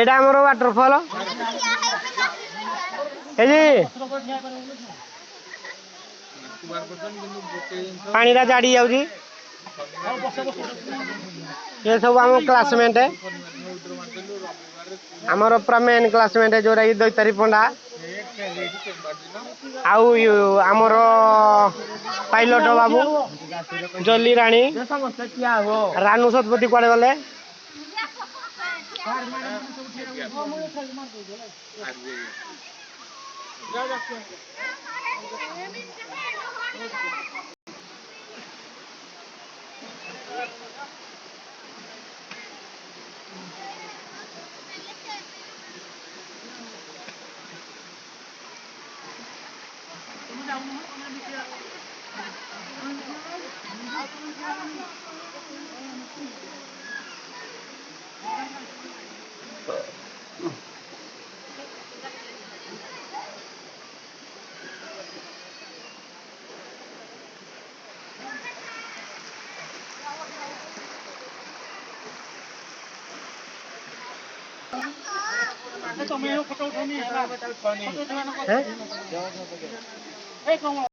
एटा हमर वाटरफॉल ए जी पानी रा जाडी जाउजी ये सब हम क्लासमेट है हमर पूरा मेन क्लासमेट है जोरा की दैतारी पंडा आउ हमर पायलट बाबू जल्ली रानी रानू सतपति कुआडे गले